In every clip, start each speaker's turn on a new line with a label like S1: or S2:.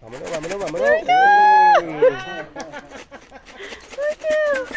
S1: Vámonos, vámonos, vámonos.
S2: Thank you.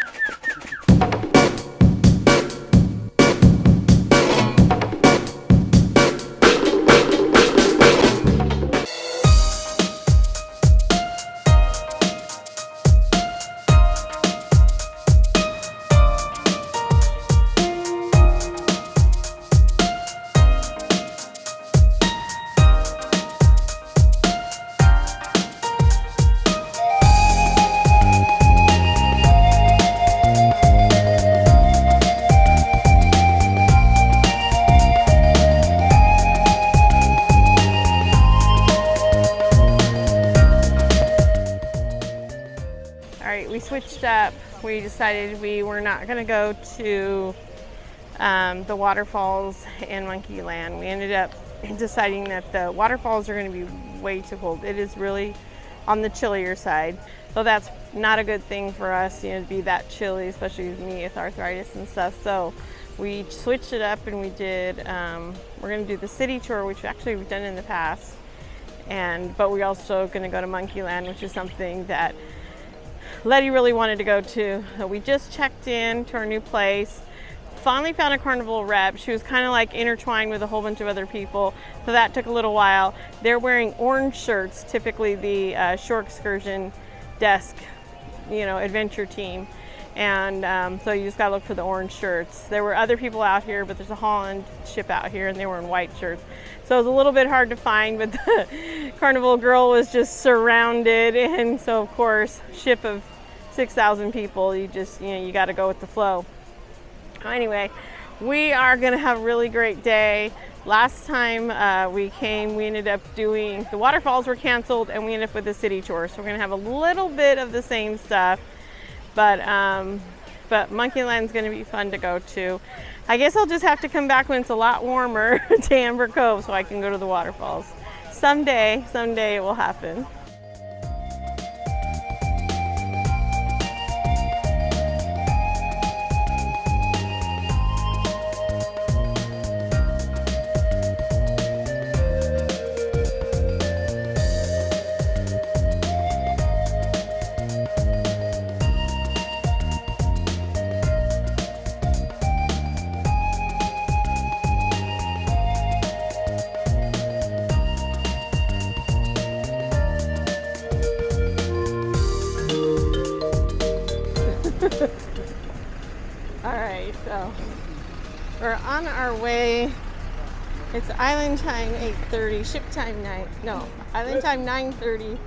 S2: We switched up. We decided we were not going to go to the waterfalls in MonkeyLand. We ended up deciding that the waterfalls are going to be way too cold. It is really on the chillier side. So that's not a good thing for us, you know, to be that chilly, especially with me with arthritis and stuff. So we switched it up and we did, we're going to do the city tour, which actually we've done in the past. But we're also going to go to MonkeyLand, which is something that Letty really wanted to go to. We just checked in to our new place, finally found a Carnival rep. She was kind of like intertwined with a whole bunch of other people, so that took a little while. They're wearing orange shirts, typically the shore excursion desk, you know, adventure team. And so you just gotta look for the orange shirts. There were other people out here, but there's a Holland ship out here and they were in white shirts. So it was a little bit hard to find, but the Carnival girl was just surrounded. And so of course, ship of 6,000 people, you gotta go with the flow. Anyway, we are gonna have a really great day. Last time we came, we ended up doing, the waterfalls were canceled and we ended up with the city tour. So we're gonna have a little bit of the same stuff. But MonkeyLand's going to be fun to go to. I guess I'll just have to come back when it's a lot warmer to Amber Cove so I can go to the waterfalls. Someday it will happen. Alright, so we're on our way. It's island time 8:30, ship time island time 9:30,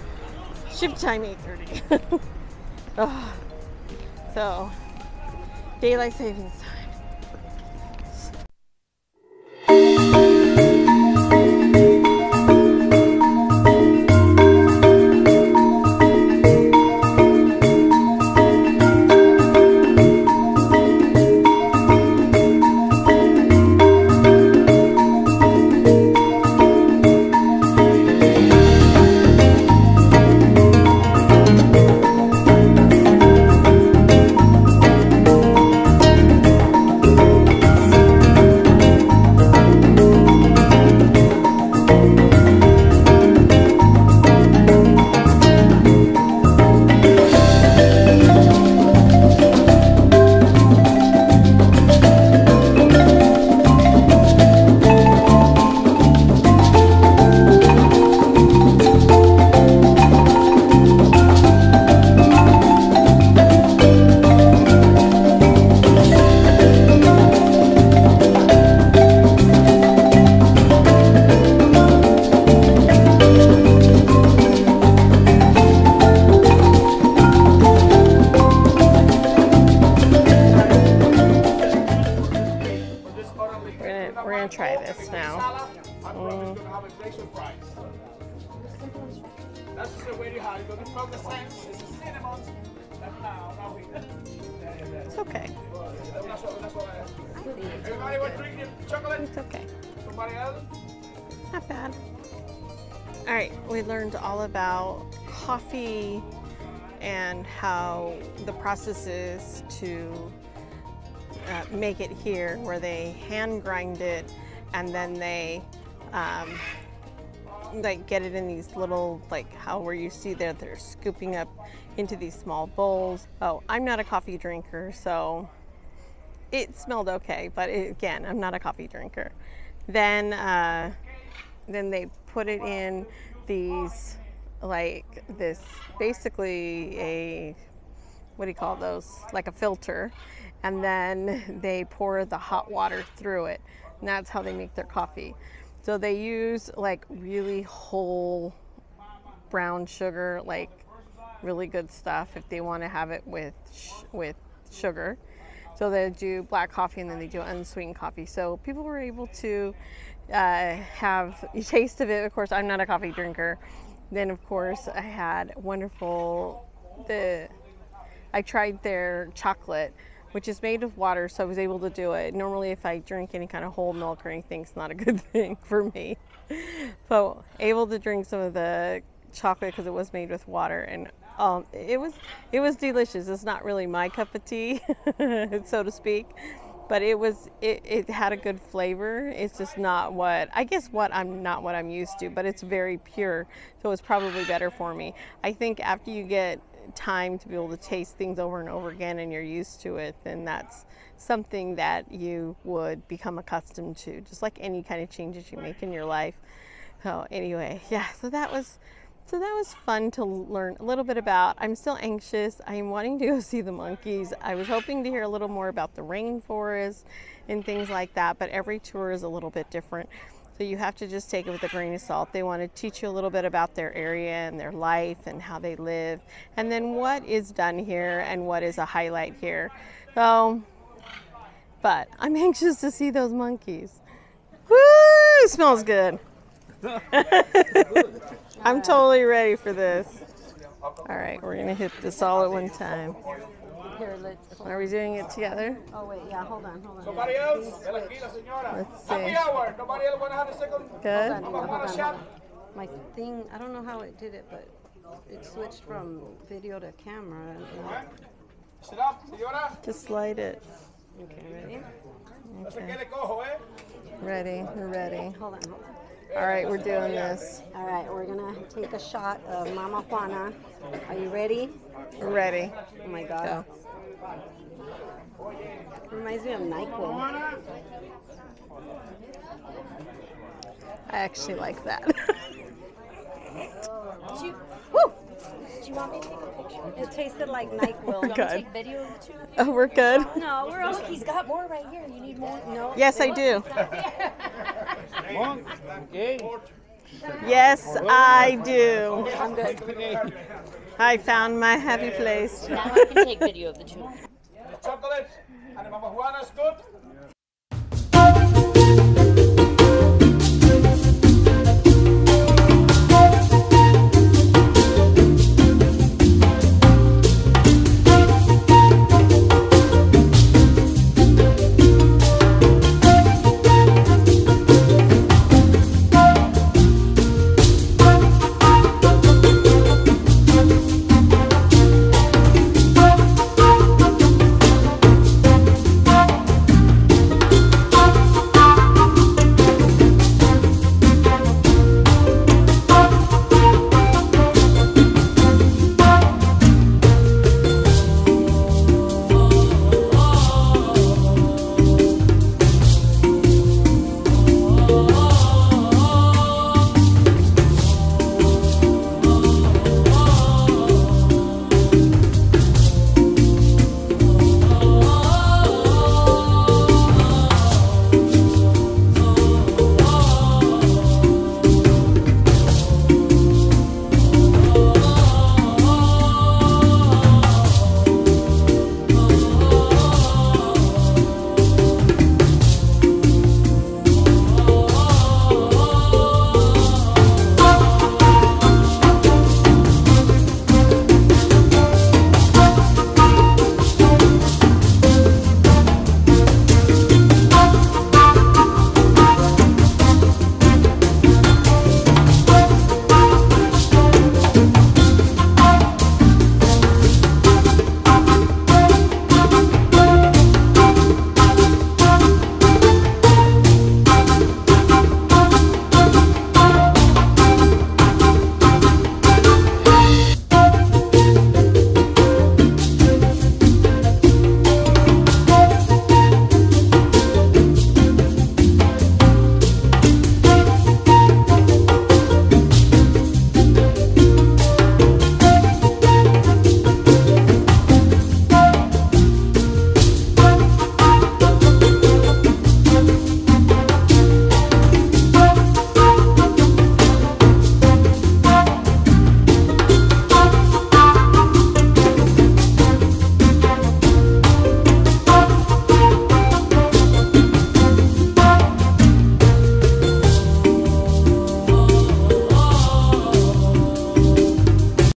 S2: ship time 8:30. Oh, so, daylight savings time. We're gonna try this now. It's okay. It's okay. Not bad. All right, we learned all about coffee and how the process is to make it here, where they hand grind it and then they like get it in these little, like how where you see that they're scooping up into these small bowls. Oh, I'm not a coffee drinker, so it smelled okay, but again, I'm not a coffee drinker. Then they put it in these, like this, basically a, what do you call those? Like a filter. And then they pour the hot water through it. And that's how they make their coffee. So they use like really whole brown sugar, like really good stuff if they want to have it with sugar. So they do black coffee and then they do unsweetened coffee. So people were able to have a taste of it. Of course, I'm not a coffee drinker. Then of course I had wonderful, I tried their chocolate, which is made of water, so I was able to do it. Normally if I drink any kind of whole milk or anything, it's not a good thing for me. So able to drink some of the chocolate because it was made with water, and it was delicious. It's not really my cup of tea, so to speak, but it had a good flavor. It's just not what I'm used to, but it's very pure, so it's probably better for me. I think after you get time to be able to taste things over and over again and you're used to it, then that's something that you would become accustomed to, just like any kind of changes you make in your life. So anyway, yeah, so that was fun to learn a little bit about. I'm still anxious. I'm wanting to go see the monkeys. I was hoping to hear a little more about the rainforest and things like that, but every tour is a little bit different. So you have to just take it with a grain of salt. They want to teach you a little bit about their area and their life and how they live, and then what is done here and what is a highlight here. So, but I'm anxious to see those monkeys. Woo! It smells good. I'm totally ready for this. All right, we're gonna hit this all at one time.
S3: Here,
S2: Are we doing it together?
S3: oh wait, yeah, hold on.
S1: Somebody else?
S2: Let's see.
S1: Happy hour. Nobody else want to have a second?
S2: Good.
S3: Hold on. My thing, I don't know how it did it, but it switched from video to camera.
S1: Sit up, señora.
S2: Just slide it.
S3: Okay, ready?
S1: No se quede cojo, eh?
S2: Ready. We're ready.
S3: Hold on.
S2: All right, we're doing this.
S3: All right, we're gonna take a shot of Mama Juana. Are you ready?
S2: We're ready.
S3: Oh my God.
S2: Go.
S3: Reminds me of NyQuil.
S2: I actually like that.
S3: Do you want me to take a picture? It tasted like NyQuil.
S2: We're
S3: You want me to
S2: good.
S3: take video of the two of you?
S2: Oh, we're good.
S3: No, we're okay. He's got more right here. You need more? No.
S2: Yes, I do.
S1: Okay.
S2: Yes, I do.
S3: I'm good.
S2: I found my happy place.
S3: Now I can take video of the two.
S1: The chocolate and the Mama Juana's good.